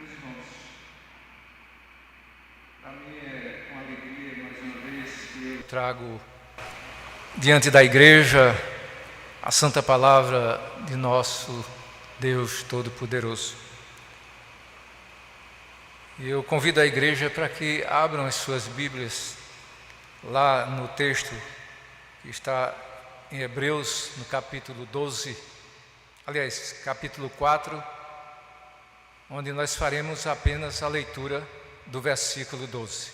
Meus irmãos, para mim é uma alegria mais uma vez que eu trago diante da igreja a santa palavra de nosso Deus Todo-Poderoso. E eu convido a igreja para que abram as suas Bíblias lá no texto que está em Hebreus, no capítulo 12, aliás, capítulo 4, onde nós faremos apenas a leitura do versículo 12.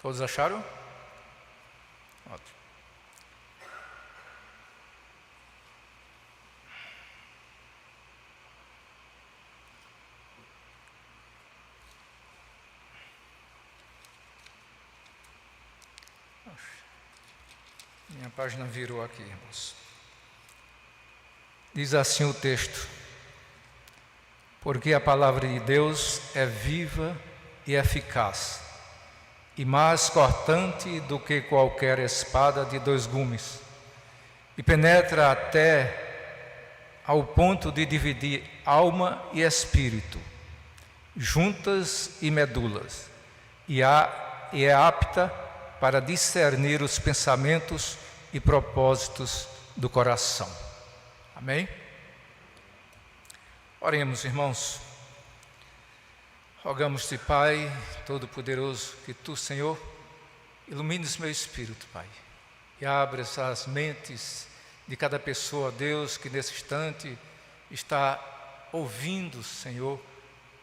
Todos acharam? Ótimo. Minha página virou aqui, irmãos. Diz assim o texto: porque a palavra de Deus é viva e eficaz, e mais cortante do que qualquer espada de dois gumes, e penetra até ao ponto de dividir alma e espírito, juntas e medulas, e é apta para discernir os pensamentos e propósitos do coração. Amém? Oremos, irmãos. Rogamos-te, Pai Todo-Poderoso, que Tu, Senhor, ilumines meu espírito, Pai, e abras as mentes de cada pessoa, Deus, que nesse instante está ouvindo, Senhor,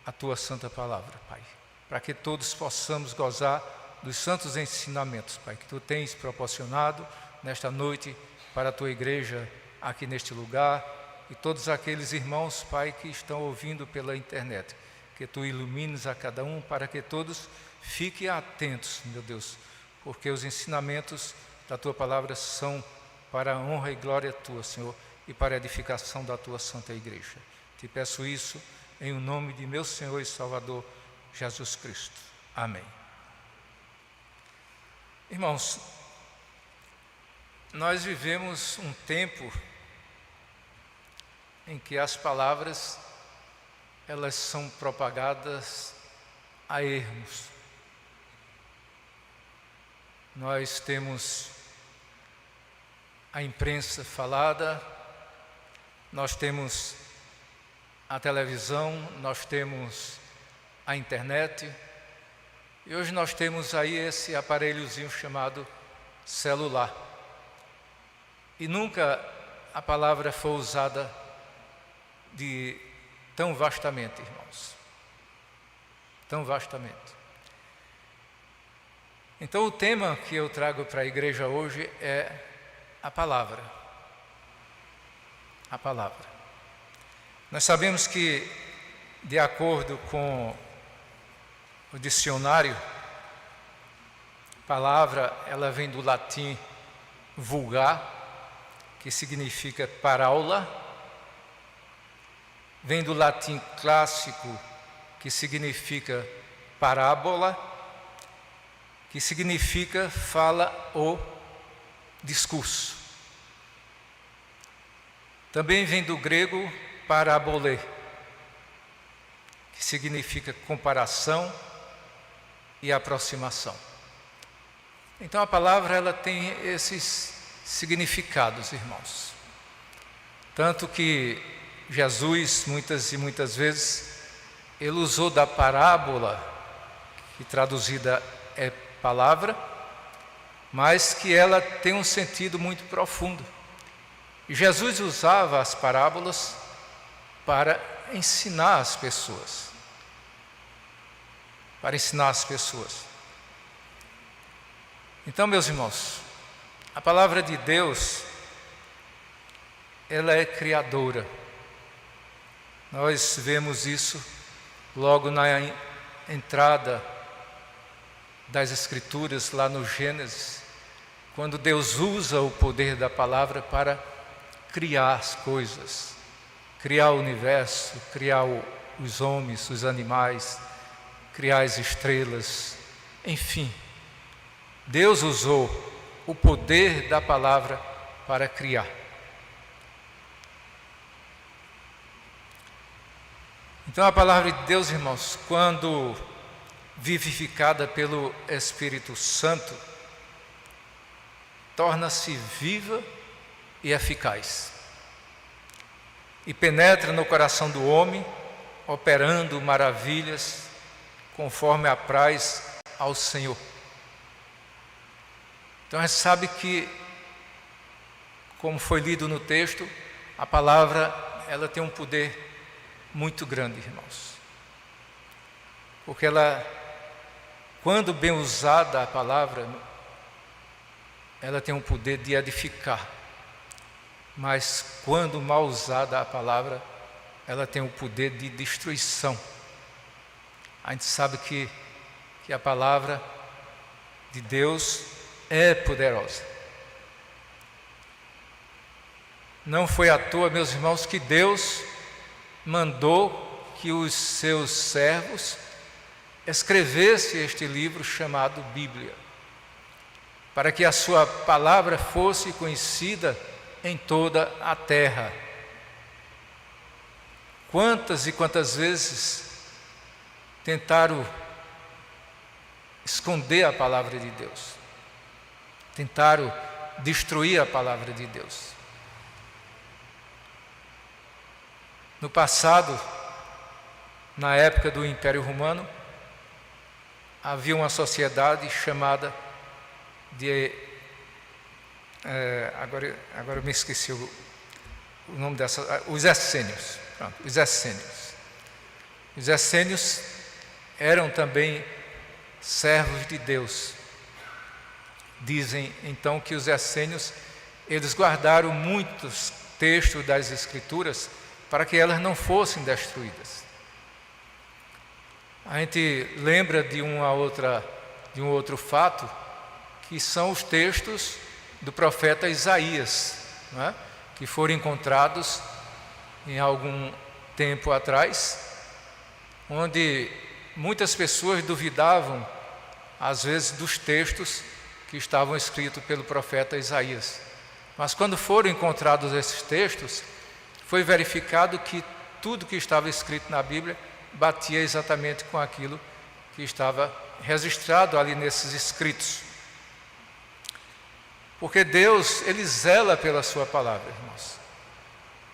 a Tua santa palavra, Pai, para que todos possamos gozar dos santos ensinamentos, Pai, que Tu tens proporcionado nesta noite para a Tua igreja aqui neste lugar, e todos aqueles irmãos, Pai, que estão ouvindo pela internet, que Tu ilumines a cada um para que todos fiquem atentos, meu Deus, porque os ensinamentos da Tua palavra são para a honra e glória Tua, Senhor, e para a edificação da Tua santa igreja. Te peço isso em o nome de meu Senhor e Salvador Jesus Cristo. Amém. Irmãos, nós vivemos um tempo em que as palavras, elas são propagadas a ermos. Nós temos a imprensa falada, nós temos a televisão, nós temos a internet, e hoje nós temos aí esse aparelhozinho chamado celular. E nunca a palavra foi usada tão vastamente, irmãos. Tão vastamente. Então o tema que eu trago para a igreja hoje é a palavra. A palavra. Nós sabemos que, de acordo com o dicionário, palavra, ela vem do latim vulgar, que significa parábola, vem do latim clássico, que significa parábola, que significa fala ou discurso. Também vem do grego parabolê, que significa comparação e aproximação. Então a palavra, ela tem esses significados, irmãos. Tanto que Jesus, muitas e muitas vezes, ele usou da parábola, que traduzida é palavra, mas que ela tem um sentido muito profundo. E Jesus usava as parábolas para ensinar as pessoas. Para ensinar as pessoas. Então, meus irmãos, a palavra de Deus, ela é criadora. Nós vemos isso logo na entrada das Escrituras, lá no Gênesis, quando Deus usa o poder da palavra para criar as coisas, criar o universo, criar os homens, os animais, criar as estrelas, enfim, Deus usou o poder da palavra para criar. Então a palavra de Deus, irmãos, quando vivificada pelo Espírito Santo, torna-se viva e eficaz. E penetra no coração do homem, operando maravilhas, conforme apraz ao Senhor. Então a gente sabe que, como foi lido no texto, a palavra ela tem um poder muito grande, irmãos. Porque ela, quando bem usada a palavra, ela tem um poder de edificar. Mas quando mal usada a palavra, ela tem o poder de destruição. A gente sabe que a palavra de Deus é poderosa. Não foi à toa, meus irmãos, que Deus mandou que os seus servos escrevessem este livro chamado Bíblia, para que a sua palavra fosse conhecida em toda a terra. Quantas e quantas vezes tentaram esconder a palavra de Deus, tentaram destruir a palavra de Deus. No passado, na época do Império Romano, havia uma sociedade chamada de... agora eu me esqueci o nome dessa... Os essênios. Pronto, os essênios. Os essênios eram também servos de Deus. Dizem então que os essênios, eles guardaram muitos textos das Escrituras para que elas não fossem destruídas. A gente lembra de um outro fato, que são os textos do profeta Isaías, não é? Que foram encontrados em algum tempo atrás, onde muitas pessoas duvidavam, às vezes, dos textos que estavam escritos pelo profeta Isaías. Mas quando foram encontrados esses textos, foi verificado que tudo que estava escrito na Bíblia batia exatamente com aquilo que estava registrado ali nesses escritos. Porque Deus, Ele zela pela sua palavra, irmãos.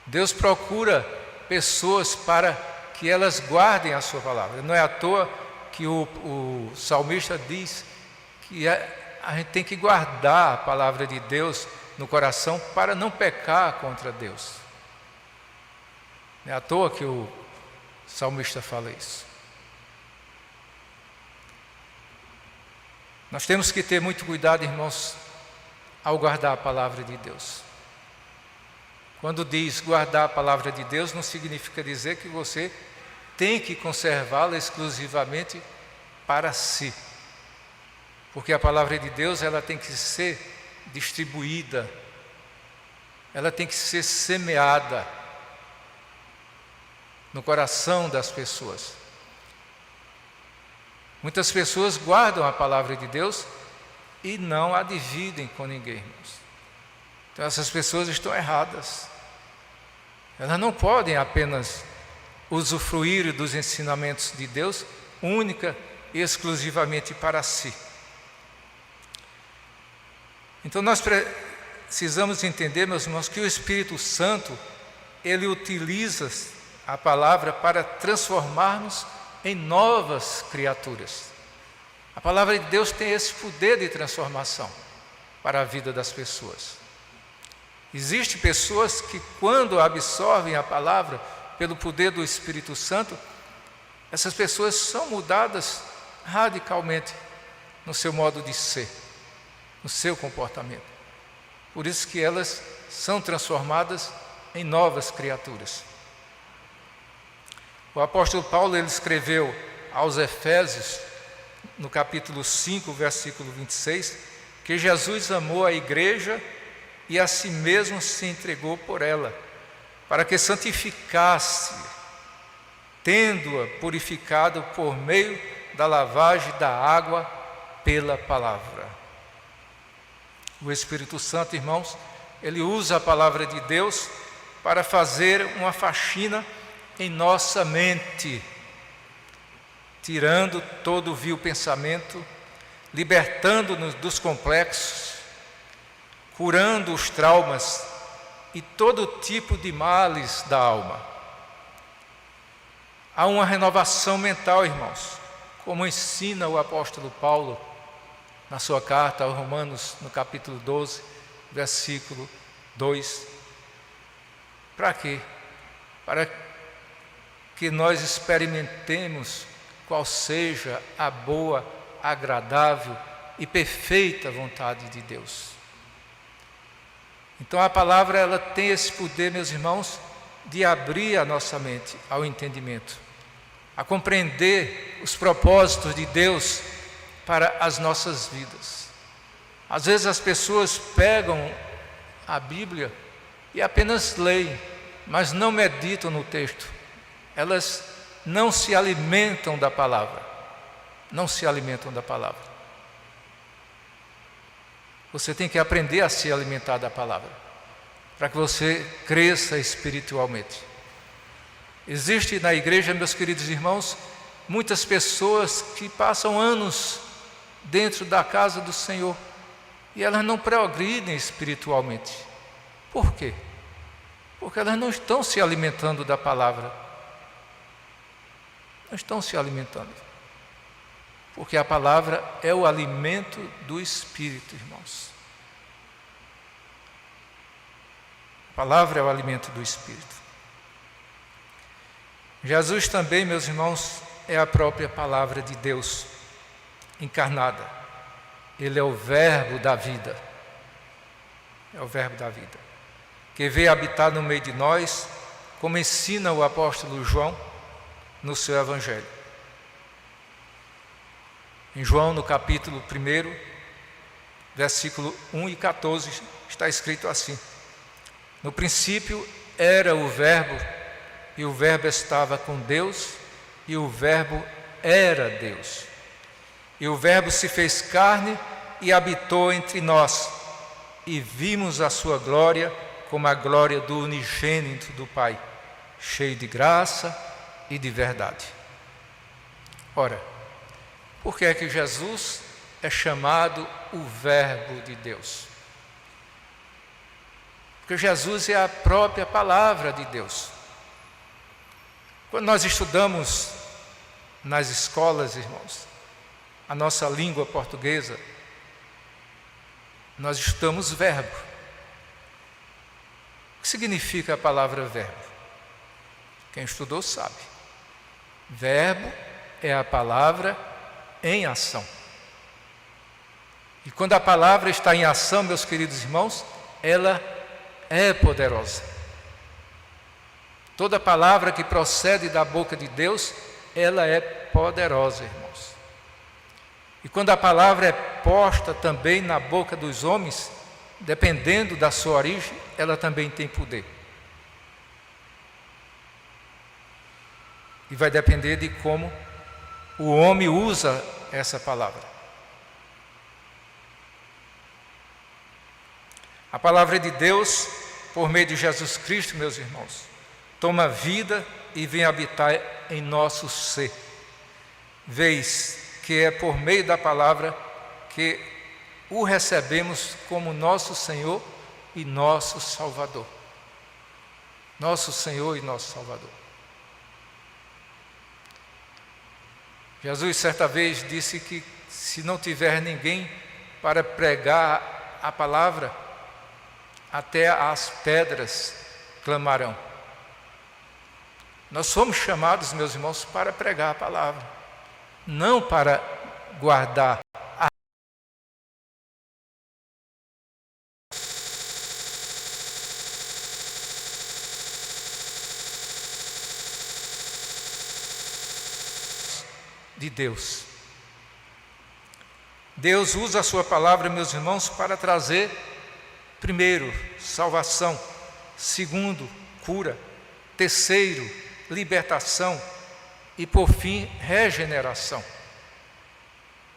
Deus procura pessoas para que elas guardem a sua palavra. Não é à toa que o salmista diz que a gente tem que guardar a palavra de Deus no coração para não pecar contra Deus. Não é à toa que o salmista fala isso. Nós temos que ter muito cuidado, irmãos, ao guardar a palavra de Deus. Quando diz guardar a palavra de Deus, não significa dizer que você tem que conservá-la exclusivamente para si. Porque a palavra de Deus, ela tem que ser distribuída, ela tem que ser semeada no coração das pessoas. Muitas pessoas guardam a palavra de Deus e não a dividem com ninguém, irmãos. Então essas pessoas estão erradas. Elas não podem apenas usufruir dos ensinamentos de Deus única e exclusivamente para si. Então nós precisamos entender, meus irmãos, que o Espírito Santo, ele utiliza a palavra para transformar-nos em novas criaturas. A palavra de Deus tem esse poder de transformação para a vida das pessoas. Existem pessoas que, quando absorvem a palavra pelo poder do Espírito Santo, essas pessoas são mudadas radicalmente no seu modo de ser, no seu comportamento. Por isso que elas são transformadas em novas criaturas. O apóstolo Paulo, ele escreveu aos Efésios, no capítulo 5, versículo 26, que Jesus amou a igreja e a si mesmo se entregou por ela, para que santificasse, tendo-a purificado por meio da lavagem da água pela palavra. O Espírito Santo, irmãos, ele usa a palavra de Deus para fazer uma faxina em nossa mente, tirando todo o vil pensamento, libertando-nos dos complexos, curando os traumas e todo tipo de males da alma. Há uma renovação mental, irmãos, como ensina o apóstolo Paulo na sua carta aos Romanos, no capítulo 12, versículo 2. Para quê? Para que nós experimentemos qual seja a boa, agradável e perfeita vontade de Deus. Então a palavra, ela tem esse poder, meus irmãos, de abrir a nossa mente ao entendimento, a compreender os propósitos de Deus para as nossas vidas. Às vezes as pessoas pegam a Bíblia e apenas leem, mas não meditam no texto. Elas não se alimentam da palavra. Não se alimentam da palavra. Você tem que aprender a se alimentar da palavra, para que você cresça espiritualmente. Existe na igreja, meus queridos irmãos, muitas pessoas que passam anos dentro da casa do Senhor e elas não progridem espiritualmente. Por quê? Porque elas não estão se alimentando da palavra. Não estão se alimentando. Porque a palavra é o alimento do Espírito, irmãos. A palavra é o alimento do Espírito. Jesus também, meus irmãos, é a própria palavra de Deus encarnada. Ele é o verbo da vida. É o verbo da vida. Que veio habitar no meio de nós, como ensina o apóstolo João no seu Evangelho. Em João, no capítulo 1, versículo 1 e 14, está escrito assim: no princípio era o Verbo, e o Verbo estava com Deus, e o Verbo era Deus. E o Verbo se fez carne e habitou entre nós, e vimos a sua glória como a glória do unigênito do Pai, cheio de graça e de verdade. Ora, por que é que Jesus é chamado o Verbo de Deus? Porque Jesus é a própria palavra de Deus. Quando nós estudamos nas escolas, irmãos, a nossa língua portuguesa, nós estudamos verbo. O que significa a palavra verbo? Quem estudou sabe. Verbo é a palavra em ação. E quando a palavra está em ação, meus queridos irmãos, ela é poderosa. Toda palavra que procede da boca de Deus, ela é poderosa, irmãos. E quando a palavra é posta também na boca dos homens, dependendo da sua origem, ela também tem poder. E vai depender de como o homem usa essa palavra. A palavra de Deus, por meio de Jesus Cristo, meus irmãos, toma vida e vem habitar em nosso ser. Vês que é por meio da palavra que o recebemos como nosso Senhor e nosso Salvador. Nosso Senhor e nosso Salvador. Jesus certa vez disse que se não tiver ninguém para pregar a palavra, até as pedras clamarão. Nós somos chamados, meus irmãos, para pregar a palavra, não para guardar a de Deus. Deus usa a sua palavra, meus irmãos, para trazer, primeiro, salvação, segundo, cura, terceiro, libertação e, por fim, regeneração.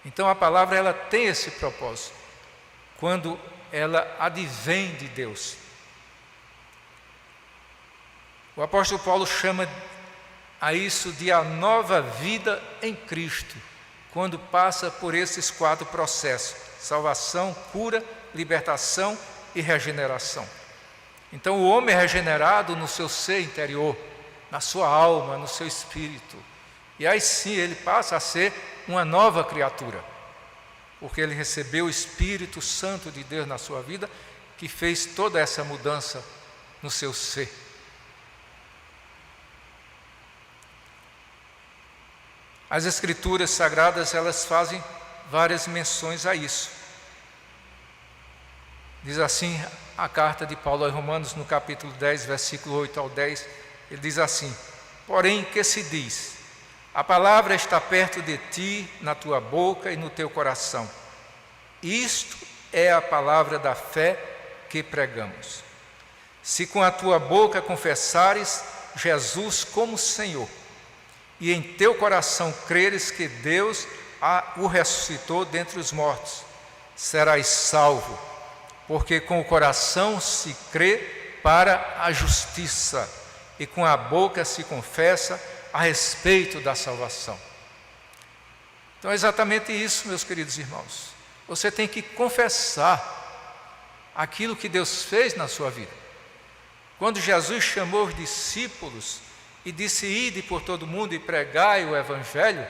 Então a palavra, ela tem esse propósito. Quando ela advém de Deus. O apóstolo Paulo chama a isso de a nova vida em Cristo, quando passa por esses 4 processos: salvação, cura, libertação e regeneração. Então o homem é regenerado no seu ser interior, na sua alma, no seu espírito. E aí sim ele passa a ser uma nova criatura, porque ele recebeu o Espírito Santo de Deus na sua vida, que fez toda essa mudança no seu ser. As Escrituras Sagradas, elas fazem várias menções a isso. Diz assim a carta de Paulo aos Romanos, no capítulo 10, versículo 8 ao 10, ele diz assim: porém, que se diz? A palavra está perto de ti, na tua boca e no teu coração. Isto é a palavra da fé que pregamos. Se com a tua boca confessares Jesus como Senhor, e em teu coração creres que Deus o ressuscitou dentre os mortos, serás salvo, porque com o coração se crê para a justiça, e com a boca se confessa a respeito da salvação. Então é exatamente isso, meus queridos irmãos. Você tem que confessar aquilo que Deus fez na sua vida. Quando Jesus chamou os discípulos e disse: ide por todo mundo e pregai o Evangelho,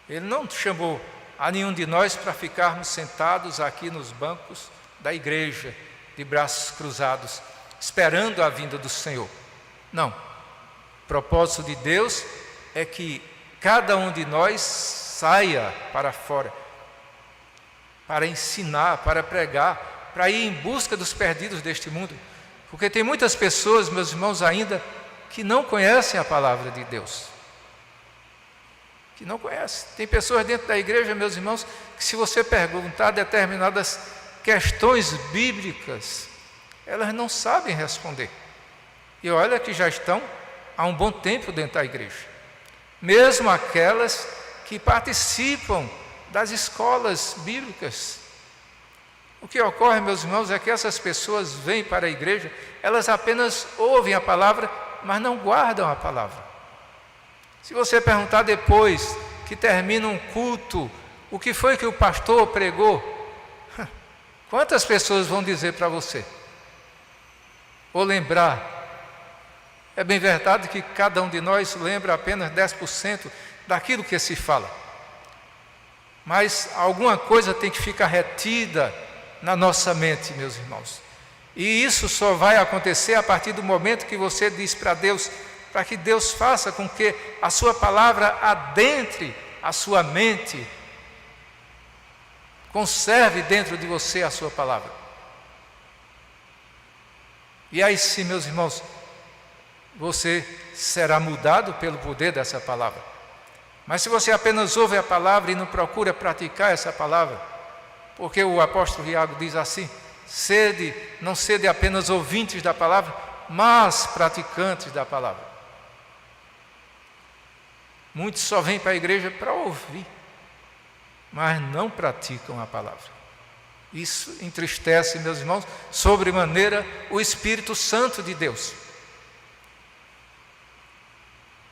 Ele não chamou a nenhum de nós para ficarmos sentados aqui nos bancos da igreja, de braços cruzados, esperando a vinda do Senhor. Não. O propósito de Deus é que cada um de nós saia para fora, para ensinar, para pregar, para ir em busca dos perdidos deste mundo. Porque tem muitas pessoas, meus irmãos, ainda que não conhecem a palavra de Deus. Que não conhecem. Tem pessoas dentro da igreja, meus irmãos, que se você perguntar determinadas questões bíblicas, elas não sabem responder. E olha que já estão há um bom tempo dentro da igreja. Mesmo aquelas que participam das escolas bíblicas. O que ocorre, meus irmãos, é que essas pessoas vêm para a igreja, elas apenas ouvem a palavra, mas não guardam a palavra. Se você perguntar depois que termina um culto, o que foi que o pastor pregou, quantas pessoas vão dizer para você? Ou lembrar? É bem verdade que cada um de nós lembra apenas 10% daquilo que se fala. Mas alguma coisa tem que ficar retida na nossa mente, meus irmãos. E isso só vai acontecer a partir do momento que você diz para Deus, para que Deus faça com que a sua palavra adentre a sua mente, conserve dentro de você a sua palavra. E aí sim, meus irmãos, você será mudado pelo poder dessa palavra. Mas se você apenas ouve a palavra e não procura praticar essa palavra, porque o apóstolo Tiago diz assim: não sede apenas ouvintes da palavra, mas praticantes da palavra. Muitos só vêm para a igreja para ouvir, mas não praticam a palavra. Isso entristece, meus irmãos, sobremaneira o Espírito Santo de Deus.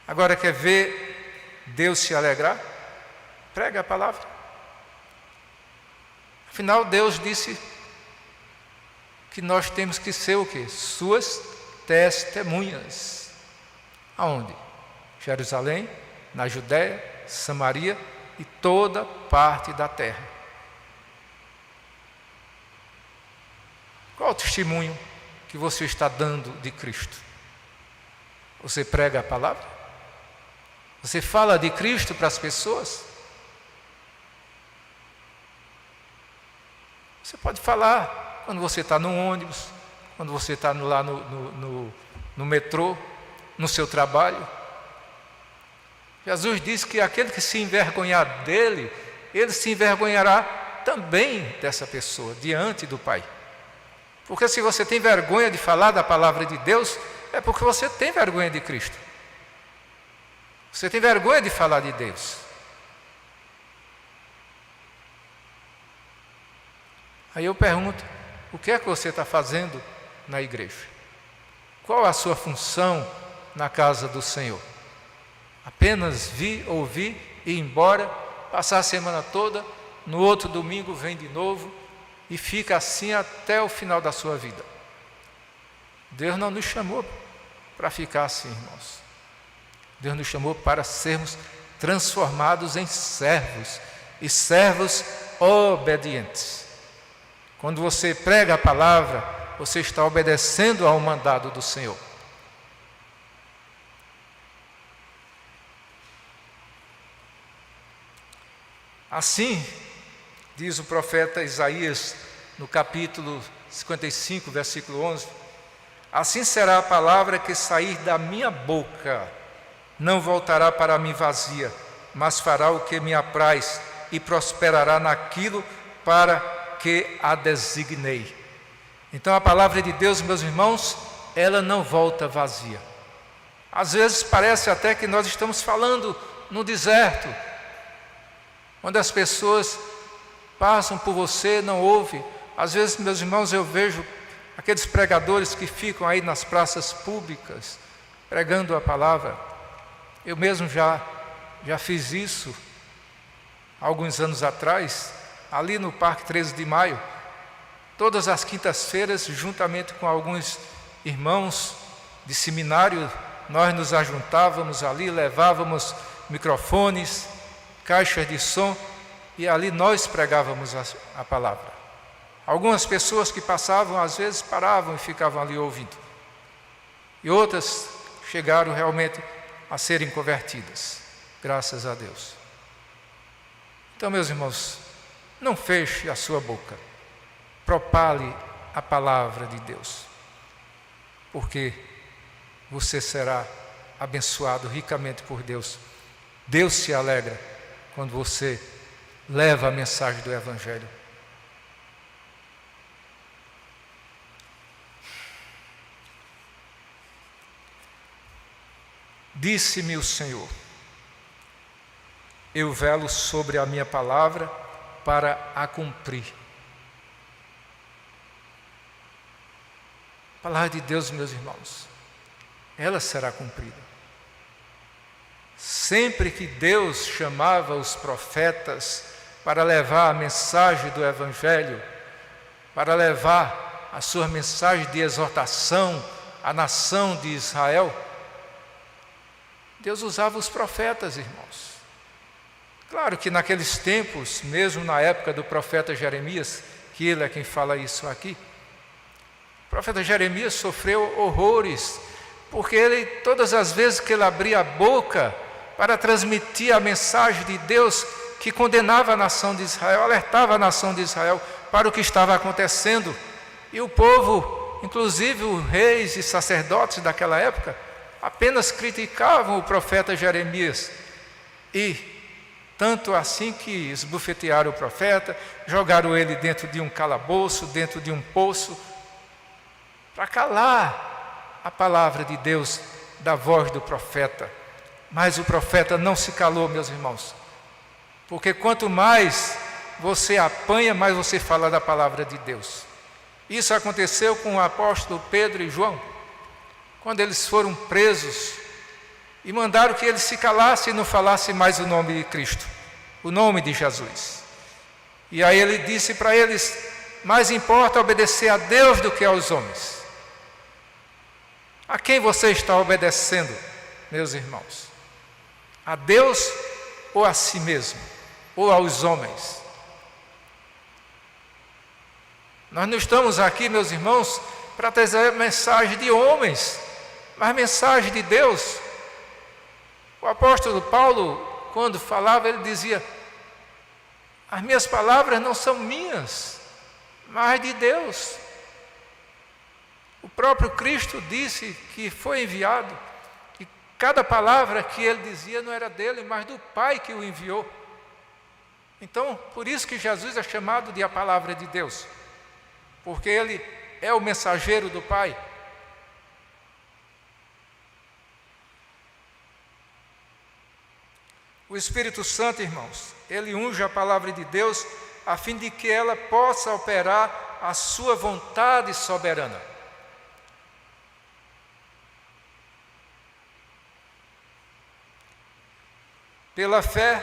Agora, quer ver Deus se alegrar? Prega a palavra. Afinal, Deus disse que nós temos que ser o quê? Suas testemunhas. Aonde? Jerusalém, na Judéia, Samaria e toda parte da terra. Qual o testemunho que você está dando de Cristo? Você prega a palavra? Você fala de Cristo para as pessoas? Você pode falar quando você está no ônibus, quando você está lá no metrô, no seu trabalho. Jesus disse que aquele que se envergonhar dele, ele se envergonhará também dessa pessoa, diante do Pai. Porque se você tem vergonha de falar da palavra de Deus, é porque você tem vergonha de Cristo. Você tem vergonha de falar de Deus. Aí eu pergunto, o que é que você está fazendo na igreja? Qual a sua função na casa do Senhor? Apenas vir, ouvir, ir embora, passar a semana toda, no outro domingo vem de novo e fica assim até o final da sua vida. Deus não nos chamou para ficar assim, irmãos. Deus nos chamou para sermos transformados em servos, e servos obedientes. Quando você prega a palavra, você está obedecendo ao mandado do Senhor. Assim, diz o profeta Isaías, no capítulo 55, versículo 11, assim será a palavra que sair da minha boca, não voltará para mim vazia, mas fará o que me apraz e prosperará naquilo para que a designei. Então a palavra de Deus, meus irmãos, ela não volta vazia. Às vezes parece até que nós estamos falando no deserto, onde as pessoas passam por você, não ouvem. Às vezes, meus irmãos, eu vejo aqueles pregadores que ficam aí nas praças públicas, pregando a palavra. Eu mesmo já fiz isso, alguns anos atrás, ali no Parque 13 de Maio, todas as quintas-feiras, juntamente com alguns irmãos de seminário, nós nos ajuntávamos ali, levávamos microfones, caixas de som, e ali nós pregávamos a palavra. Algumas pessoas que passavam, às vezes paravam e ficavam ali ouvindo, e outras chegaram realmente a serem convertidas, graças a Deus. Então, meus irmãos, não feche a sua boca, propale a palavra de Deus, porque você será abençoado ricamente por Deus. Deus se alegra quando você leva a mensagem do Evangelho. Disse-me o Senhor, eu velo sobre a minha palavra para a cumprir. A palavra de Deus, meus irmãos, ela será cumprida. Sempre que Deus chamava os profetas para levar a mensagem do Evangelho, para levar a sua mensagem de exortação à nação de Israel, Deus usava os profetas, irmãos. Claro que naqueles tempos, mesmo na época do profeta Jeremias, que ele é quem fala isso aqui, o profeta Jeremias sofreu horrores, porque ele, todas as vezes que ele abria a boca para transmitir a mensagem de Deus que condenava a nação de Israel, alertava a nação de Israel para o que estava acontecendo, e o povo, inclusive os reis e sacerdotes daquela época, apenas criticavam o profeta Jeremias, e tanto assim que esbofetearam o profeta, jogaram ele dentro de um calabouço, dentro de um poço, para calar a palavra de Deus da voz do profeta. Mas o profeta não se calou, meus irmãos, porque quanto mais você apanha, mais você fala da palavra de Deus. Isso aconteceu com o apóstolo Pedro e João, quando eles foram presos e mandaram que eles se calassem e não falassem mais o nome de Cristo, o nome de Jesus. E aí ele disse para eles, mais importa obedecer a Deus do que aos homens. A quem você está obedecendo, meus irmãos? A Deus ou a si mesmo? Ou aos homens? Nós não estamos aqui, meus irmãos, para trazer mensagem de homens, mas mensagem de Deus. O apóstolo Paulo, quando falava, ele dizia, as minhas palavras não são minhas, mas de Deus. O próprio Cristo disse que foi enviado, e cada palavra que ele dizia não era dele, mas do Pai que o enviou. Então, por isso que Jesus é chamado de a palavra de Deus, porque ele é o mensageiro do Pai. O Espírito Santo, irmãos, ele unge a palavra de Deus a fim de que ela possa operar a sua vontade soberana. Pela fé,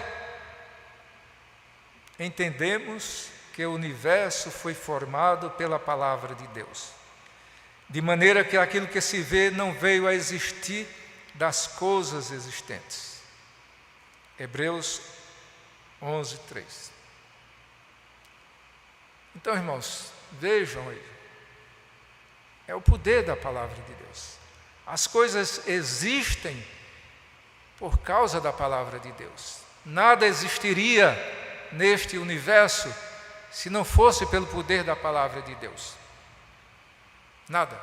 entendemos que o universo foi formado pela palavra de Deus, de maneira que aquilo que se vê não veio a existir das coisas existentes. Hebreus 11, 3. Então, irmãos, vejam aí, é o poder da palavra de Deus. As coisas existem por causa da palavra de Deus. Nada existiria neste universo se não fosse pelo poder da palavra de Deus. Nada.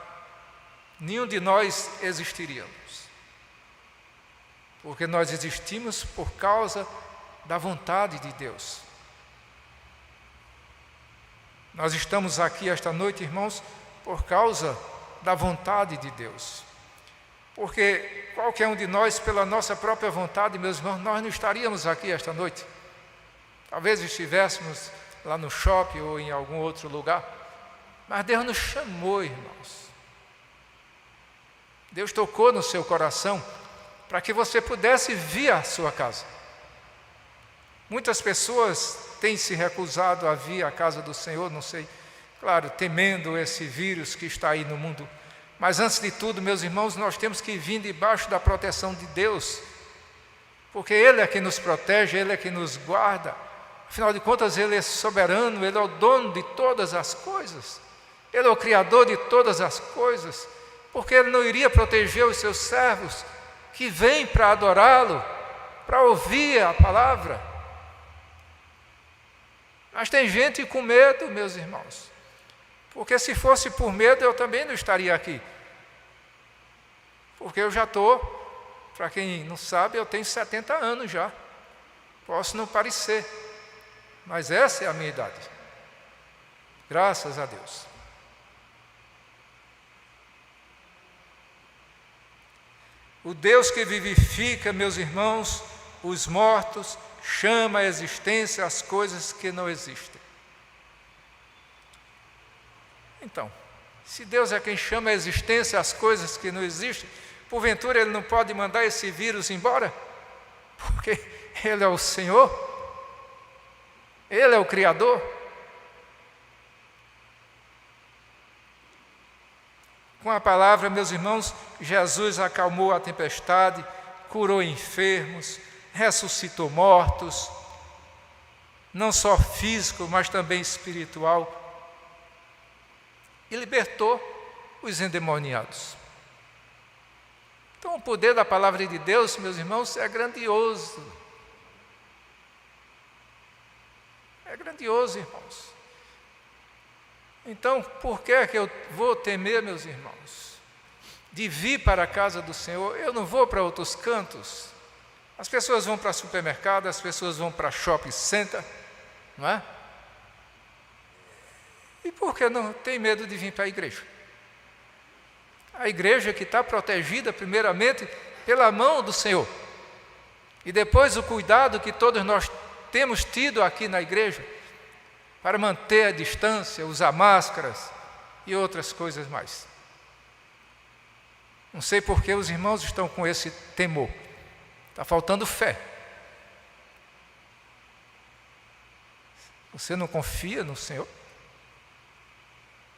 Nenhum de nós existiríamos. Porque nós existimos por causa da vontade de Deus. Nós estamos aqui esta noite, irmãos, por causa da vontade de Deus. Porque qualquer um de nós, pela nossa própria vontade, meus irmãos, nós não estaríamos aqui esta noite. Talvez estivéssemos lá no shopping ou em algum outro lugar. Mas Deus nos chamou, irmãos. Deus tocou no seu coração para que você pudesse vir à sua casa. Muitas pessoas têm se recusado a vir à casa do Senhor, não sei, claro, temendo esse vírus que está aí no mundo. Mas antes de tudo, meus irmãos, nós temos que vir debaixo da proteção de Deus, porque Ele é quem nos protege, Ele é quem nos guarda. Afinal de contas, Ele é soberano, Ele é o dono de todas as coisas, Ele é o Criador de todas as coisas, porque Ele não iria proteger os seus servos que vêm para adorá-lo, para ouvir a palavra. Mas tem gente com medo, meus irmãos, porque se fosse por medo eu também não estaria aqui, porque eu já estou, para quem não sabe, eu tenho 70 anos já, posso não parecer, mas essa é a minha idade, graças a Deus. O Deus que vivifica, meus irmãos, os mortos, chama à existência as coisas que não existem. Então, se Deus é quem chama à existência as coisas que não existem, porventura Ele não pode mandar esse vírus embora? Porque Ele é o Senhor, Ele é o Criador. Com a palavra, meus irmãos, Jesus acalmou a tempestade, curou enfermos, ressuscitou mortos, não só físico, mas também espiritual, e libertou os endemoniados. Então, o poder da palavra de Deus, meus irmãos, é grandioso. É grandioso, irmãos. Então, por que é que eu vou temer, meus irmãos, de vir para a casa do Senhor? Eu não vou para outros cantos. As pessoas vão para supermercado, as pessoas vão para shopping center, não é? E por que não tem medo de vir para a igreja? A igreja que está protegida primeiramente pela mão do Senhor. E depois o cuidado que todos nós temos tido aqui na igreja, para manter a distância, usar máscaras e outras coisas mais. Não sei por que os irmãos estão com esse temor. Está faltando fé. Você não confia no Senhor?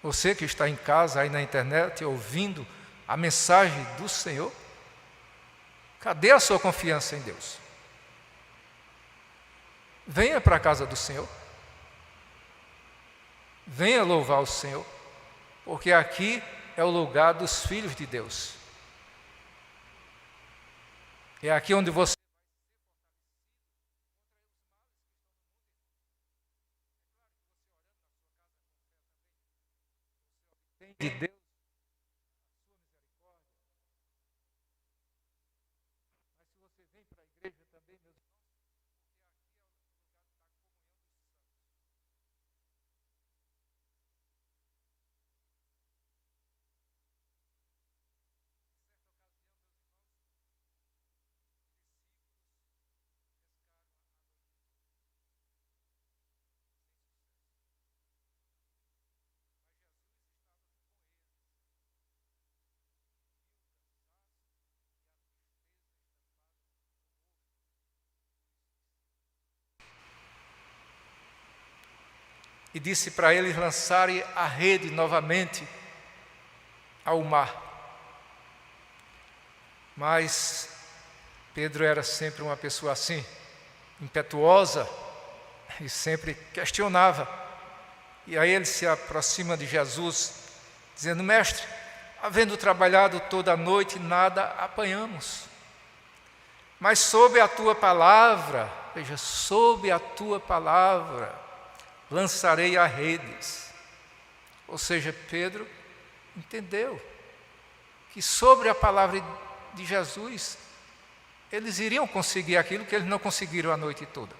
Você que está em casa, aí na internet, ouvindo a mensagem do Senhor, cadê a sua confiança em Deus? Venha para a casa do Senhor. Venha louvar o Senhor, porque aqui é o lugar dos filhos de Deus. É aqui onde você tem de Deus. e disse para eles lançarem a rede novamente ao mar. Mas Pedro era sempre uma pessoa assim, impetuosa, e sempre questionava. E aí ele se aproxima de Jesus, dizendo: Mestre, havendo trabalhado toda a noite, nada apanhamos. Mas sob a tua palavra, veja, sob a tua palavra, lançarei as redes. Ou seja, Pedro entendeu que sobre a palavra de Jesus, eles iriam conseguir aquilo que eles não conseguiram a noite toda.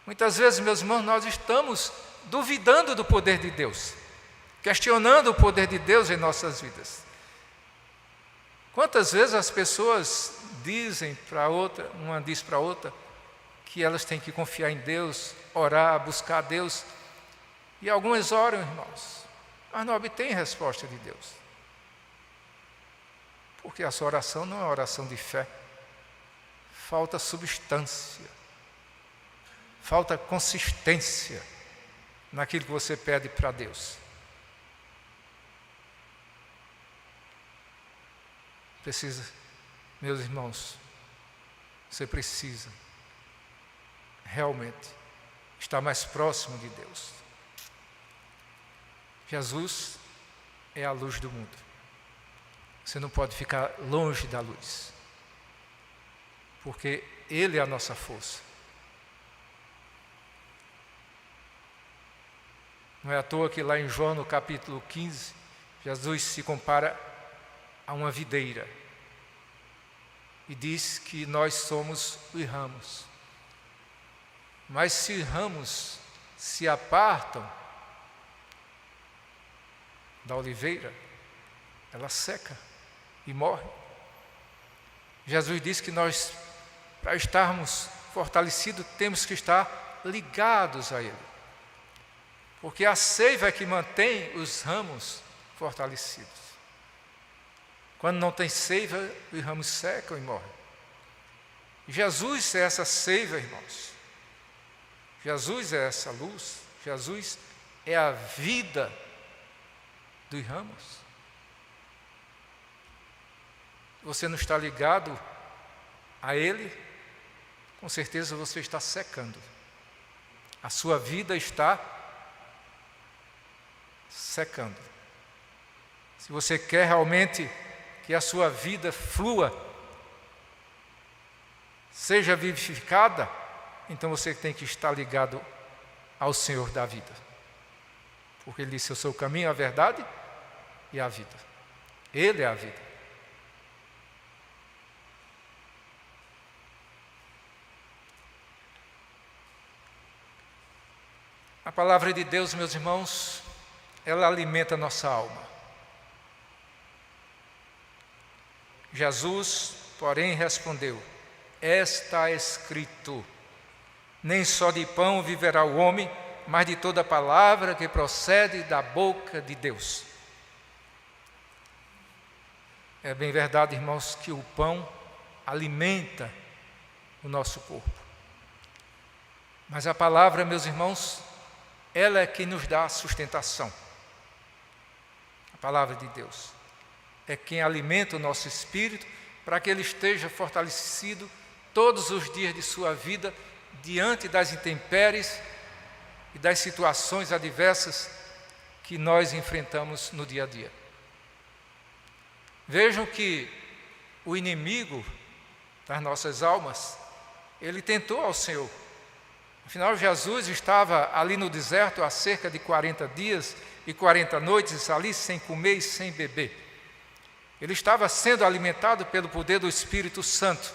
Muitas vezes, meus irmãos, nós estamos duvidando do poder de Deus, questionando o poder de Deus em nossas vidas. Quantas vezes as pessoas dizem para outra, uma diz para outra, que elas têm que confiar em Deus, orar, buscar a Deus, e algumas oram, irmãos, mas não obtêm resposta de Deus, porque a sua oração não é oração de fé. Falta substância, falta consistência naquilo que você pede para Deus. Precisa, meus irmãos, você precisa realmente estar mais próximo de Deus. Jesus é a luz do mundo. Você não pode ficar longe da luz, porque Ele é a nossa força. Não é à toa que lá em João, no capítulo 15, Jesus se compara a uma videira e diz que nós somos os ramos. Mas se ramos se apartam da oliveira, ela seca e morre. Jesus diz que nós, para estarmos fortalecidos, temos que estar ligados a Ele, porque a seiva é que mantém os ramos fortalecidos. Quando não tem seiva, os ramos secam e morrem. Jesus é essa seiva, irmãos. Jesus é essa luz. Jesus é a vida dos ramos. Você não está ligado a Ele, com certeza você está secando. A sua vida está secando. Se você quer realmente que a sua vida flua, seja vivificada, então você tem que estar ligado ao Senhor da vida. Porque Ele disse: eu sou o caminho, a verdade e a vida. Ele é a vida. A palavra de Deus, meus irmãos, ela alimenta a nossa alma. Jesus, porém, respondeu: está escrito, nem só de pão viverá o homem, mas de toda palavra que procede da boca de Deus. É bem verdade, irmãos, que o pão alimenta o nosso corpo. Mas a palavra, meus irmãos, ela é quem nos dá a sustentação. A palavra de Deus é quem alimenta o nosso espírito para que ele esteja fortalecido todos os dias de sua vida diante das intempéries e das situações adversas que nós enfrentamos no dia a dia. Vejam que o inimigo das nossas almas, ele tentou ao Senhor. Afinal, Jesus estava ali no deserto há cerca de 40 dias e 40 noites, ali sem comer e sem beber. Ele estava sendo alimentado pelo poder do Espírito Santo.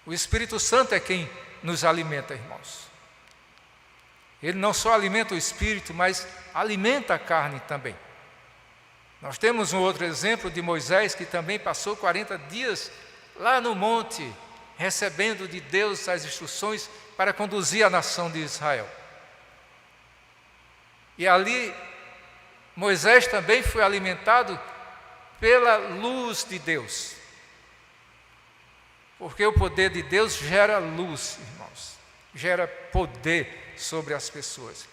O Espírito Santo é quem nos alimenta, irmãos. Ele não só alimenta o Espírito, mas alimenta a carne também. Nós temos um outro exemplo de Moisés, que também passou 40 dias lá no monte, recebendo de Deus as instruções para conduzir a nação de Israel. E ali, Moisés também foi alimentado pela luz de Deus. Porque o poder de Deus gera luz, irmãos, gera poder sobre as pessoas.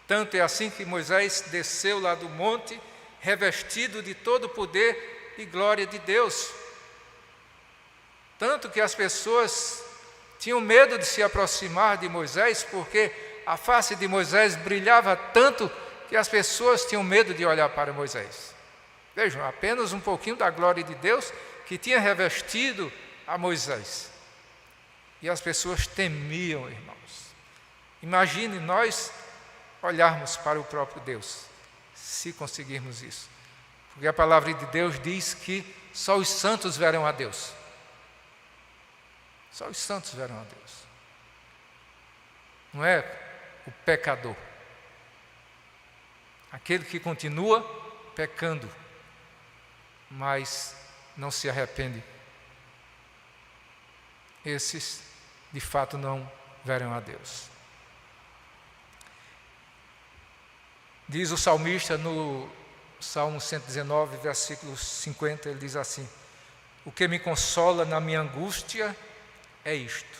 Tanto é assim que Moisés desceu lá do monte, revestido de todo o poder e glória de Deus. Tanto que as pessoas tinham medo de se aproximar de Moisés, porque a face de Moisés brilhava tanto que as pessoas tinham medo de olhar para Moisés. Vejam, apenas um pouquinho da glória de Deus que tinha revestido a Moisés. E as pessoas temiam, irmãos. Imagine nós olharmos para o próprio Deus, se conseguirmos isso. Porque a palavra de Deus diz que só os santos verão a Deus. Só os santos verão a Deus. Não é o pecador. Aquele que continua pecando, mas não se arrepende. Esses, de fato, não verão a Deus. Diz o salmista no Salmo 119, versículo 50, ele diz assim: o que me consola na minha angústia é isto,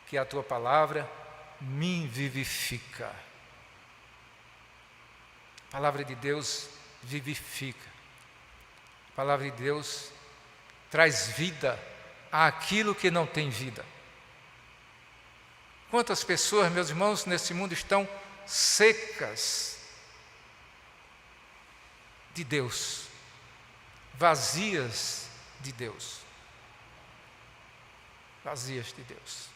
que a tua palavra me vivifica. A palavra de Deus vivifica. A palavra de Deus traz vida àquilo que não tem vida. Quantas pessoas, meus irmãos, nesse mundo estão secas de Deus, vazias de Deus. Vazias de Deus.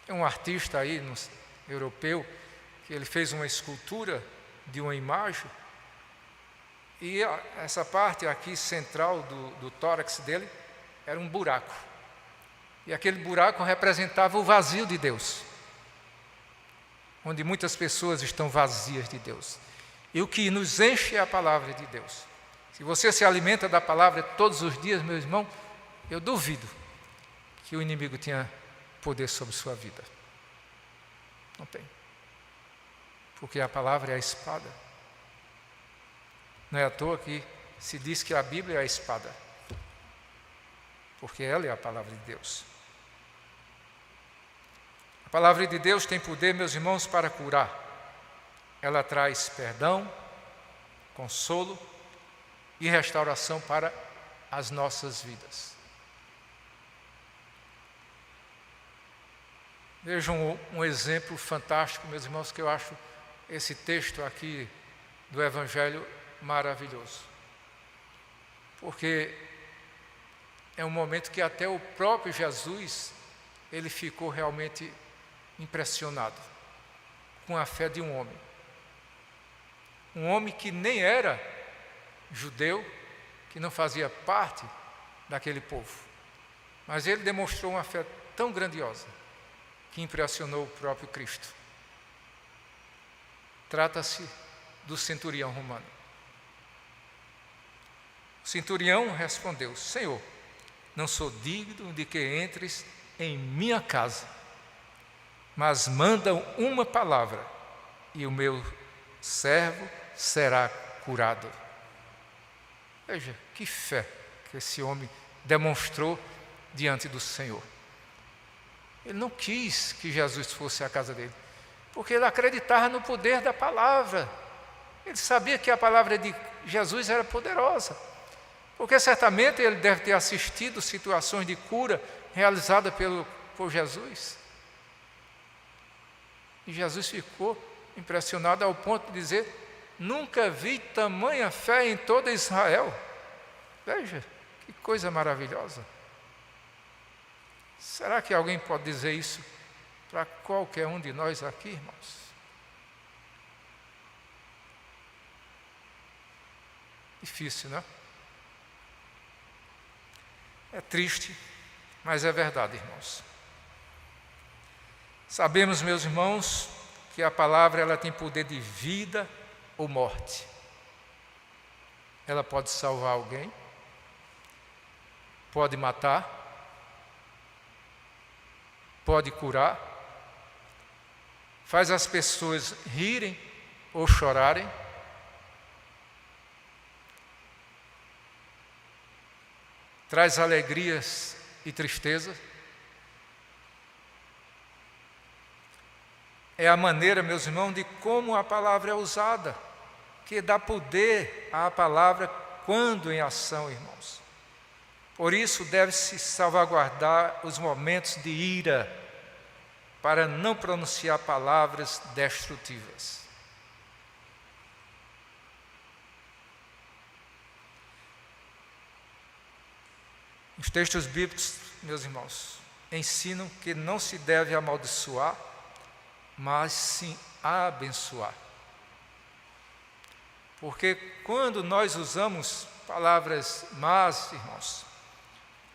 Tem um artista aí, europeu, que ele fez uma escultura de uma imagem, e essa parte aqui central do tórax dele era um buraco. E aquele buraco representava o vazio de Deus, onde muitas pessoas estão vazias de Deus. E o que nos enche é a palavra de Deus. Se você se alimenta da palavra todos os dias, meu irmão, eu duvido que o inimigo tenha poder sobre sua vida. Não tem. Porque a palavra é a espada. Não é à toa que se diz que a Bíblia é a espada, porque ela é a palavra de Deus. A palavra de Deus tem poder, meus irmãos, para curar. Ela traz perdão, consolo e restauração para as nossas vidas. Vejam um exemplo fantástico, meus irmãos, que eu acho esse texto aqui do Evangelho maravilhoso. Porque é um momento que até o próprio Jesus, ele ficou realmente impressionado com a fé de um homem. Um homem que nem era judeu, que não fazia parte daquele povo. Mas ele demonstrou uma fé tão grandiosa que impressionou o próprio Cristo. Trata-se do centurião romano. O centurião respondeu: Senhor, não sou digno de que entres em minha casa, mas manda uma palavra e o meu servo será curado. Veja que fé que esse homem demonstrou diante do Senhor. Ele não quis que Jesus fosse à casa dele, porque ele acreditava no poder da palavra. Ele sabia que a palavra de Jesus era poderosa, porque certamente ele deve ter assistido situações de cura realizadas por Jesus. E Jesus ficou impressionado ao ponto de dizer: nunca vi tamanha fé em toda Israel. Veja, que coisa maravilhosa. Será que alguém pode dizer isso para qualquer um de nós aqui, irmãos? Difícil, não é? É triste, mas é verdade, irmãos. Sabemos, meus irmãos, que a palavra ela tem poder de vida ou morte. Ela pode salvar alguém, pode matar, pode curar, faz as pessoas rirem ou chorarem, traz alegrias e tristeza. é a maneira, meus irmãos, de como a palavra é usada, que dá poder à palavra quando em ação, irmãos. Por isso deve-se salvaguardar os momentos de ira, para não pronunciar palavras destrutivas. Os textos bíblicos, meus irmãos, ensinam que não se deve amaldiçoar, mas sim abençoar. Porque quando nós usamos palavras más, irmãos,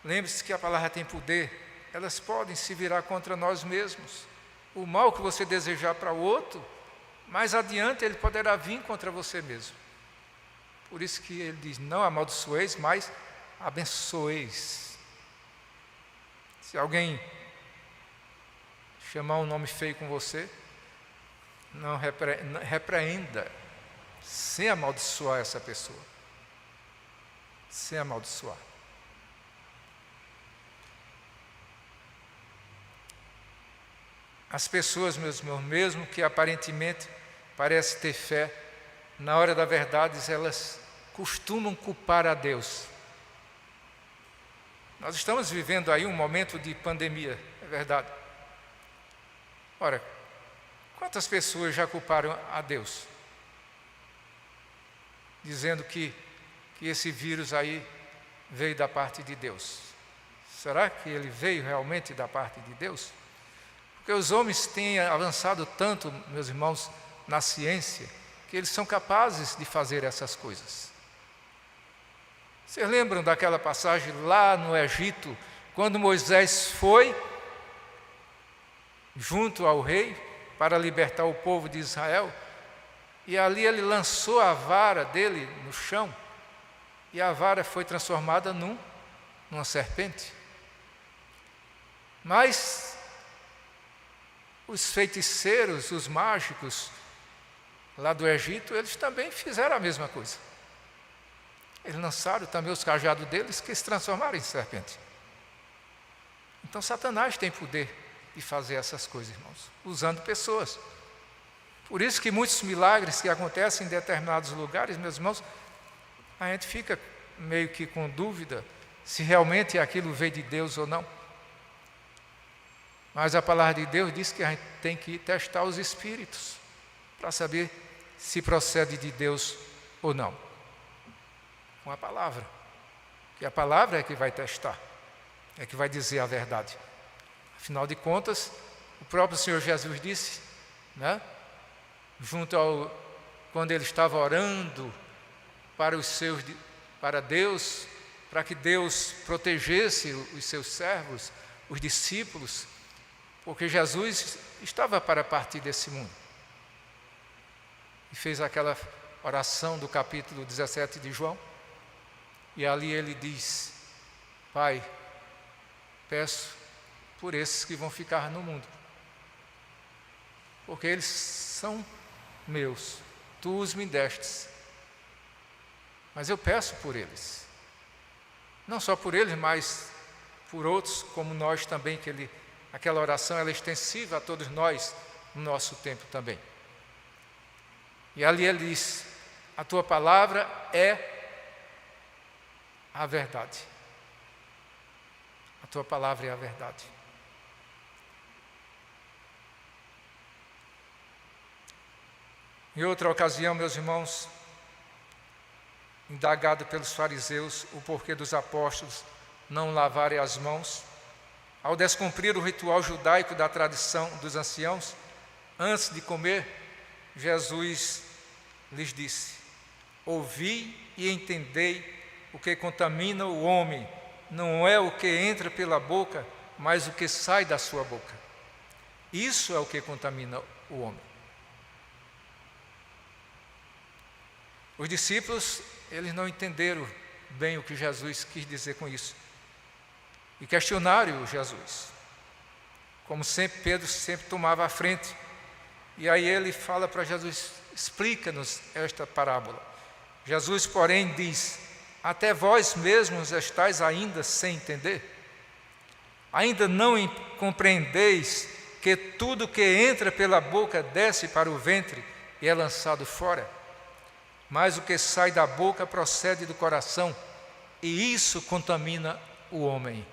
lembre-se que a palavra tem poder, elas podem se virar contra nós mesmos. O mal que você desejar para o outro, mais adiante ele poderá vir contra você mesmo. Por isso que ele diz, não amaldiçoeis, mas abençoeis. Se alguém chamar um nome feio com você, não repreenda, sem amaldiçoar essa pessoa. Sem amaldiçoar. As pessoas, meus irmãos, mesmo que aparentemente parecem ter fé, na hora da verdade elas costumam culpar a Deus. Nós estamos vivendo aí um momento de pandemia, é verdade. Ora, quantas pessoas já culparam a Deus? Dizendo que esse vírus aí veio da parte de Deus. Será que ele veio realmente da parte de Deus? Porque os homens têm avançado tanto, meus irmãos, na ciência, que eles são capazes de fazer essas coisas. Vocês lembram daquela passagem lá no Egito, quando Moisés foi junto ao rei para libertar o povo de Israel, e ali ele lançou a vara dele no chão, e a vara foi transformada numa serpente. Mas os feiticeiros, os mágicos lá do Egito, eles também fizeram a mesma coisa. Eles lançaram também os cajados deles, que se transformaram em serpente. Então Satanás tem poder de fazer essas coisas, irmãos, usando pessoas. Por isso que muitos milagres que acontecem em determinados lugares, meus irmãos, a gente fica meio que com dúvida se realmente aquilo veio de Deus ou não. Mas a palavra de Deus diz que a gente tem que testar os espíritos para saber se procede de Deus ou não. Com a palavra. Que a palavra é que vai testar, é que vai dizer a verdade. Afinal de contas, o próprio Senhor Jesus disse, né, quando ele estava orando para Deus, para que Deus protegesse os seus servos, os discípulos, porque Jesus estava para partir desse mundo. E fez aquela oração do capítulo 17 de João. E ali ele diz, Pai, peço por esses que vão ficar no mundo. Porque eles são meus, tu os me destes. Mas eu peço por eles. Não só por eles, mas por outros, como nós também, aquela oração ela é extensiva a todos nós, no nosso tempo também. E ali ele diz, a tua palavra é a verdade. A tua palavra é a verdade. Em outra ocasião, meus irmãos, indagado pelos fariseus o porquê dos apóstolos não lavarem as mãos, ao descumprir o ritual judaico da tradição dos anciãos, antes de comer, Jesus lhes disse, ouvi e entendei o que contamina o homem, não é o que entra pela boca, mas o que sai da sua boca. Isso é o que contamina o homem. Os discípulos, eles não entenderam bem o que Jesus quis dizer com isso. E questionaram Jesus. Como sempre, Pedro sempre tomava a frente. E aí ele fala para Jesus, explica-nos esta parábola. Jesus, porém, diz, até vós mesmos estáis ainda sem entender? Ainda não compreendeis porque tudo que entra pela boca desce para o ventre e é lançado fora. Mas o que sai da boca procede do coração, e isso contamina o homem.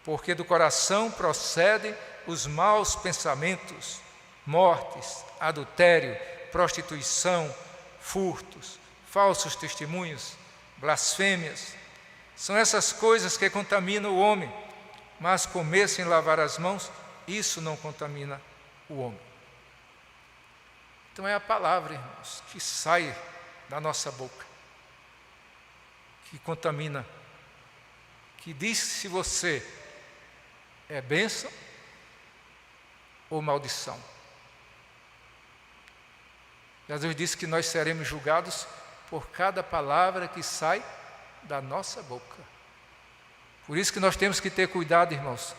Porque do coração procedem os maus pensamentos, mortes, adultério, prostituição, furtos, falsos testemunhos, blasfêmias. São essas coisas que contaminam o homem, mas comer sem lavar as mãos, isso não contamina o homem. Então é a palavra, irmãos, que sai da nossa boca, que contamina, que diz se você é bênção ou maldição. Jesus disse que nós seremos julgados por cada palavra que sai da nossa boca. Por isso que nós temos que ter cuidado, irmãos.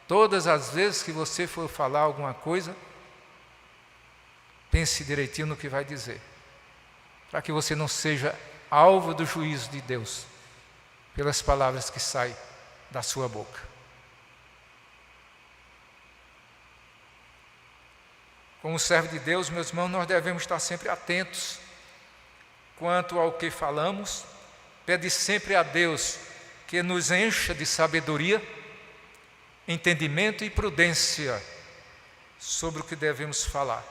Todas as vezes que você for falar alguma coisa, pense direitinho no que vai dizer, para que você não seja alvo do juízo de Deus pelas palavras que saem da sua boca. Como servo de Deus, meus irmãos, nós devemos estar sempre atentos quanto ao que falamos. Pede sempre a Deus que nos encha de sabedoria, entendimento e prudência sobre o que devemos falar.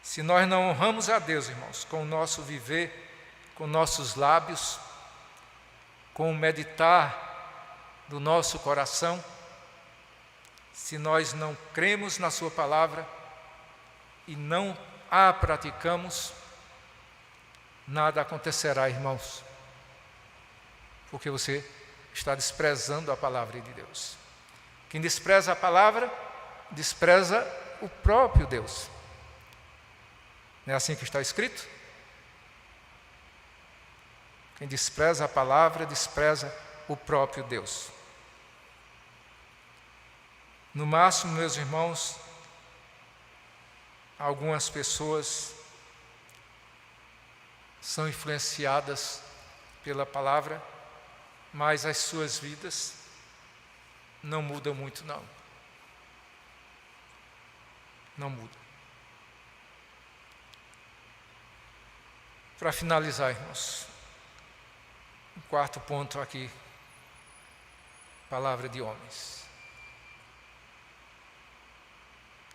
Se nós não honramos a Deus, irmãos, com o nosso viver, com nossos lábios, com o meditar do nosso coração, se nós não cremos na sua palavra e não a praticamos, nada acontecerá, irmãos, porque você está desprezando a palavra de Deus. Quem despreza a palavra, despreza o próprio Deus. Não é assim que está escrito? Quem despreza a palavra, despreza o próprio Deus. No máximo, meus irmãos, algumas pessoas são influenciadas pela palavra, mas as suas vidas não mudam muito, não. Não mudam. Para finalizar, irmãos, o quarto ponto aqui, palavra de homens.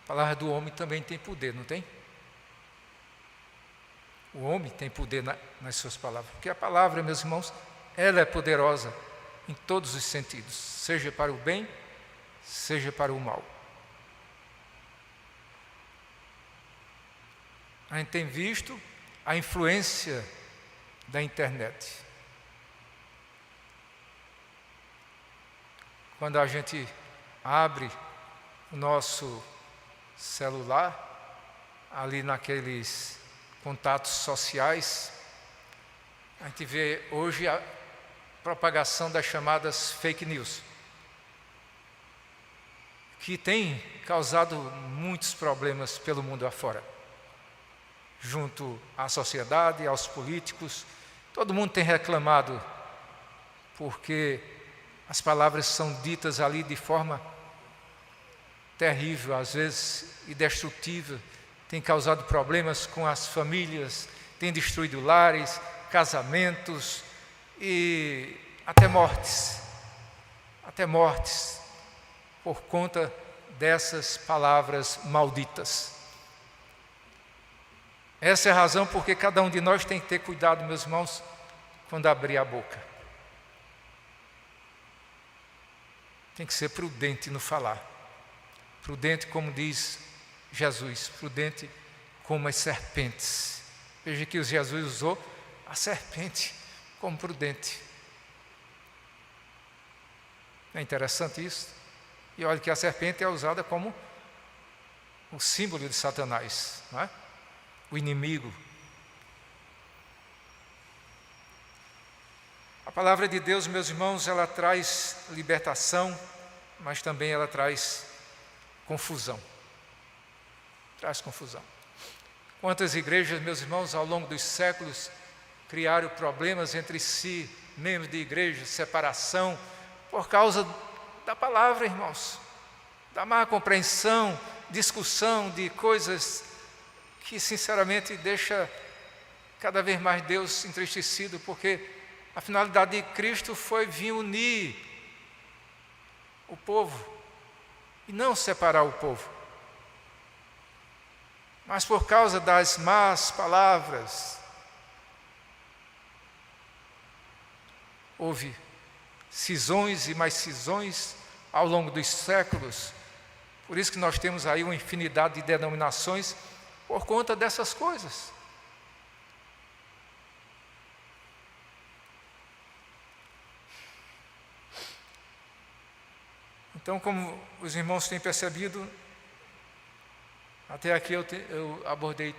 A palavra do homem também tem poder, não tem? O homem tem poder nas suas palavras, porque a palavra, meus irmãos, ela é poderosa em todos os sentidos, seja para o bem, seja para o mal. A gente tem visto a influência da internet. Quando a gente abre o nosso celular, ali naqueles contatos sociais, a gente vê hoje a propagação das chamadas fake news, que tem causado muitos problemas pelo mundo afora, junto à sociedade, aos políticos. Todo mundo tem reclamado, porque as palavras são ditas ali de forma terrível, às vezes, e destrutiva, tem causado problemas com as famílias, tem destruído lares, casamentos e até mortes por conta dessas palavras malditas. Essa é a razão porque cada um de nós tem que ter cuidado, meus irmãos, quando abrir a boca. Tem que ser prudente no falar. Prudente, como diz Jesus, prudente como as serpentes. Veja que Jesus usou a serpente como prudente. É interessante isso. E olha que a serpente é usada como o símbolo de Satanás, não é? O inimigo. A palavra de Deus, meus irmãos, ela traz libertação, mas também ela traz confusão. Traz confusão. Quantas igrejas, meus irmãos, ao longo dos séculos, criaram problemas entre si, membros de igreja, separação, por causa da palavra, irmãos, da má compreensão, discussão de coisas que sinceramente deixa cada vez mais Deus entristecido, porque a finalidade de Cristo foi vir unir o povo e não separar o povo. Mas por causa das más palavras, houve cisões e mais cisões ao longo dos séculos. Por isso que nós temos aí uma infinidade de denominações por conta dessas coisas. Então, como os irmãos têm percebido, até aqui eu abordei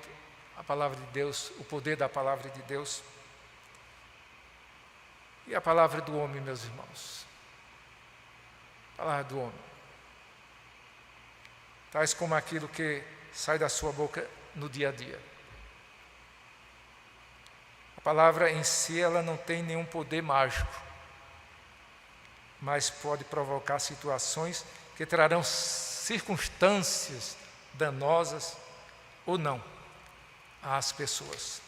a palavra de Deus, o poder da palavra de Deus e a palavra do homem, meus irmãos. A palavra do homem. Tais como aquilo que sai da sua boca no dia a dia. A palavra em si, ela não tem nenhum poder mágico, mas pode provocar situações que trarão circunstâncias danosas ou não às pessoas.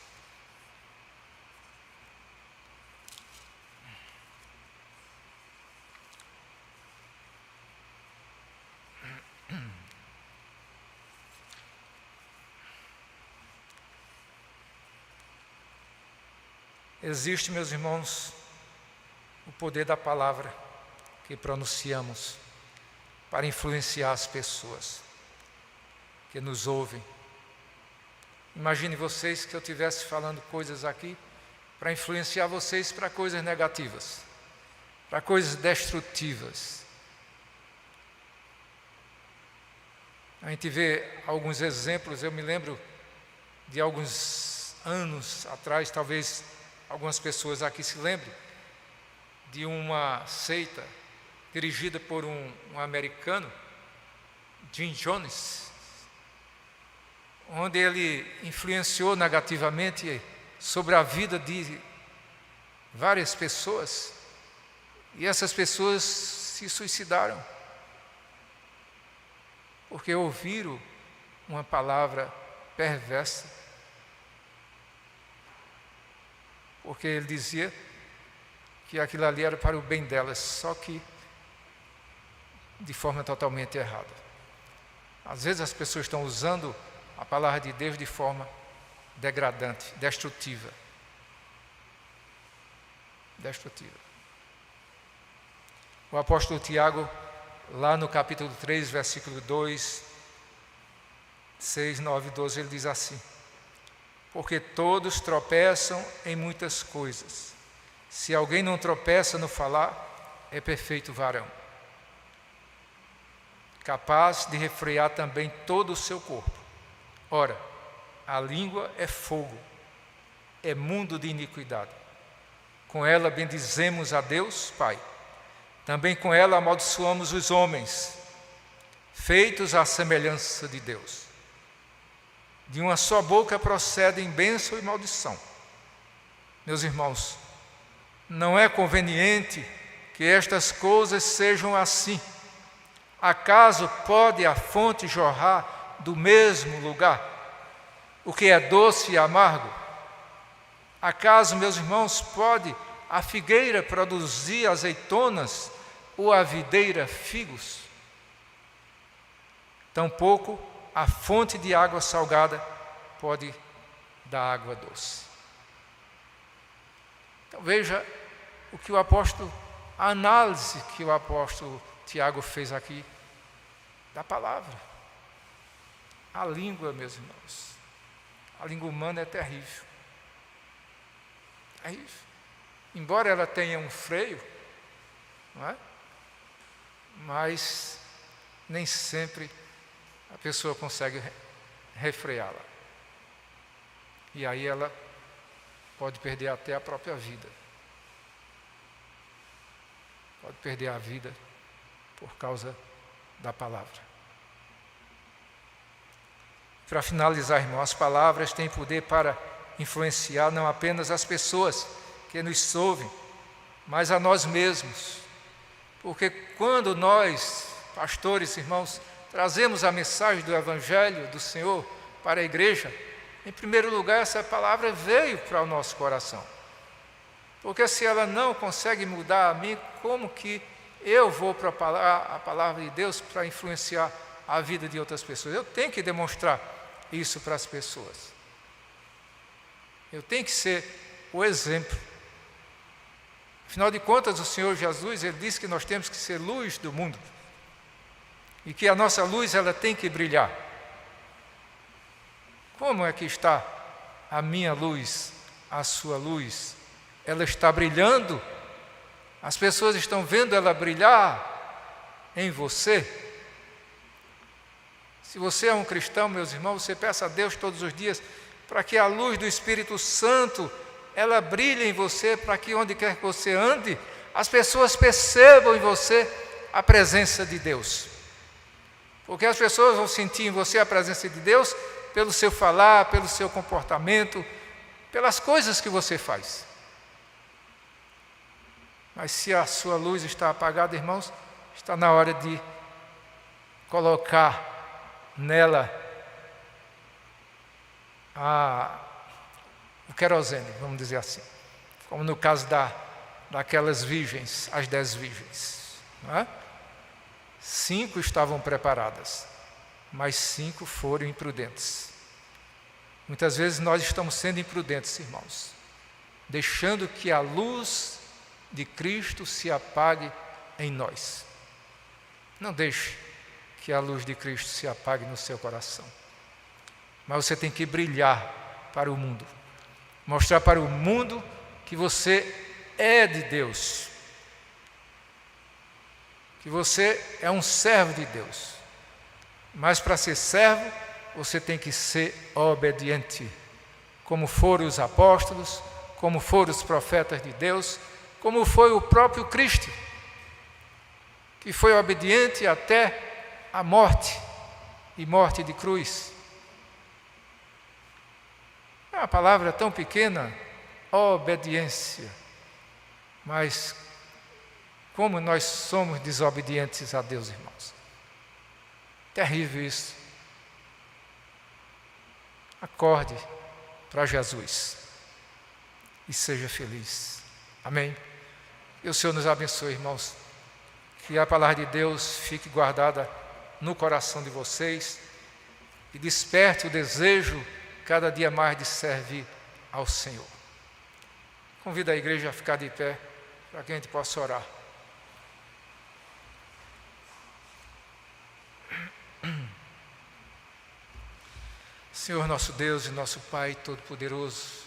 Existe, meus irmãos, o poder da palavra que pronunciamos para influenciar as pessoas que nos ouvem. Imagine vocês que eu estivesse falando coisas aqui para influenciar vocês para coisas negativas, para coisas destrutivas. A gente vê alguns exemplos, eu me lembro de alguns anos atrás, talvez algumas pessoas aqui se lembrem, de uma seita dirigida por um americano, Jim Jones, onde ele influenciou negativamente sobre a vida de várias pessoas, e essas pessoas se suicidaram, porque ouviram uma palavra perversa, porque ele dizia que aquilo ali era para o bem delas, só que de forma totalmente errada. Às vezes as pessoas estão usando a palavra de Deus de forma degradante, destrutiva. O apóstolo Tiago, lá no capítulo 3, versículo 2, 6, 9 e 12, ele diz assim: porque todos tropeçam em muitas coisas. Se alguém não tropeça no falar, é perfeito varão, capaz de refrear também todo o seu corpo. Ora, a língua é fogo, é mundo de iniquidade. Com ela bendizemos a Deus, Pai. Também com ela amaldiçoamos os homens, feitos à semelhança de Deus. De uma só boca procedem bênção e maldição. Meus irmãos, não é conveniente que estas coisas sejam assim. Acaso pode a fonte jorrar do mesmo lugar o que é doce e amargo? Acaso, meus irmãos, pode a figueira produzir azeitonas ou a videira figos? Tampouco a fonte de água salgada pode dar água doce. Então veja o que a análise que o apóstolo Tiago fez aqui da palavra. A língua, meus irmãos, a língua humana é terrível. Terrível. Embora ela tenha um freio, não é? Mas nem sempre a pessoa consegue refreá-la. E aí ela pode perder até a própria vida. Pode perder a vida por causa da palavra. Para finalizar, irmão, as palavras têm poder para influenciar não apenas as pessoas que nos ouvem, mas a nós mesmos. Porque quando nós, pastores, irmãos, trazemos a mensagem do Evangelho do Senhor para a igreja, em primeiro lugar, essa palavra veio para o nosso coração. Porque se ela não consegue mudar a mim, como que eu vou propagar a palavra de Deus para influenciar a vida de outras pessoas? Eu tenho que demonstrar isso para as pessoas. Eu tenho que ser o exemplo. Afinal de contas, o Senhor Jesus, Ele disse que nós temos que ser luz do mundo. E que a nossa luz, ela tem que brilhar. Como é que está a minha luz, a sua luz? Ela está brilhando? As pessoas estão vendo ela brilhar em você? Se você é um cristão, meus irmãos, você peça a Deus todos os dias para que a luz do Espírito Santo ela brilhe em você, para que onde quer que você ande, as pessoas percebam em você a presença de Deus. Porque as pessoas vão sentir em você a presença de Deus pelo seu falar, pelo seu comportamento, pelas coisas que você faz. Mas se a sua luz está apagada, irmãos, está na hora de colocar nela o querosene, vamos dizer assim, como no caso daquelas virgens, as 10 virgens, não é? 5 estavam preparadas, mas 5 foram imprudentes. Muitas vezes nós estamos sendo imprudentes, irmãos, deixando que a luz de Cristo se apague em nós. Não deixe que a luz de Cristo se apague no seu coração, mas você tem que brilhar para o mundo. Mostrar para o mundo que você é de Deus, que você é um servo de Deus. Mas para ser servo, você tem que ser obediente, como foram os apóstolos, como foram os profetas de Deus, como foi o próprio Cristo, que foi obediente até a morte, e morte de cruz. É uma palavra tão pequena, obediência. Mas como nós somos desobedientes a Deus, irmãos. Terrível isso. Acorde para Jesus e seja feliz. Amém? E o Senhor nos abençoe, irmãos. Que a palavra de Deus fique guardada no coração de vocês e desperte o desejo cada dia mais de servir ao Senhor. Convido a igreja a ficar de pé para que a gente possa orar. Senhor nosso Deus e nosso Pai Todo-Poderoso,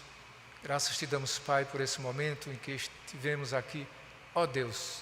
graças te damos, Pai, por esse momento em que estivemos aqui, ó Deus,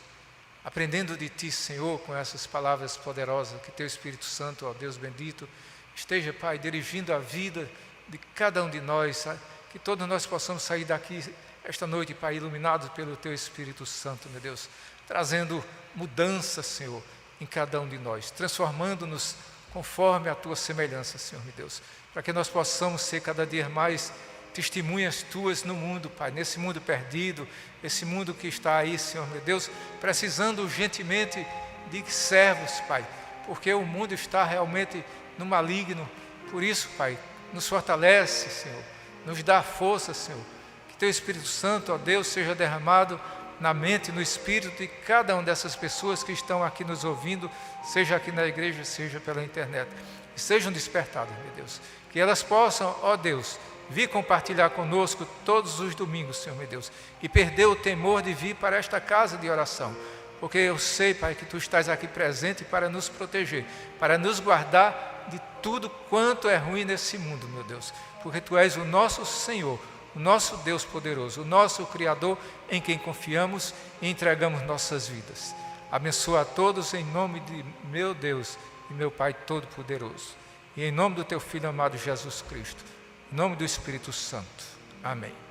aprendendo de Ti, Senhor, com essas palavras poderosas, que Teu Espírito Santo, ó Deus bendito, esteja, Pai, dirigindo a vida de cada um de nós, que todos nós possamos sair daqui esta noite, Pai, iluminados pelo Teu Espírito Santo, meu Deus, trazendo mudança, Senhor, em cada um de nós, transformando-nos conforme a Tua semelhança, Senhor, meu Deus, para que nós possamos ser cada dia mais testemunhas Tuas no mundo, Pai, nesse mundo perdido, esse mundo que está aí, Senhor, meu Deus, precisando urgentemente de servos, Pai, porque o mundo está realmente no maligno. Por isso, Pai, nos fortalece, Senhor, nos dá força, Senhor, que Teu Espírito Santo, ó Deus, seja derramado na mente e no espírito de cada uma dessas pessoas que estão aqui nos ouvindo, seja aqui na igreja, seja pela internet, e sejam despertadas, meu Deus, que elas possam, ó Deus, vir compartilhar conosco todos os domingos, Senhor, meu Deus, e perder o temor de vir para esta casa de oração, porque eu sei, Pai, que Tu estás aqui presente para nos proteger, para nos guardar de tudo quanto é ruim nesse mundo, meu Deus, porque Tu és o nosso Senhor, o nosso Deus poderoso, o nosso Criador, em quem confiamos e entregamos nossas vidas. Abençoa a todos em nome de meu Deus e meu Pai Todo-Poderoso, e em nome do Teu Filho amado Jesus Cristo, em nome do Espírito Santo. Amém.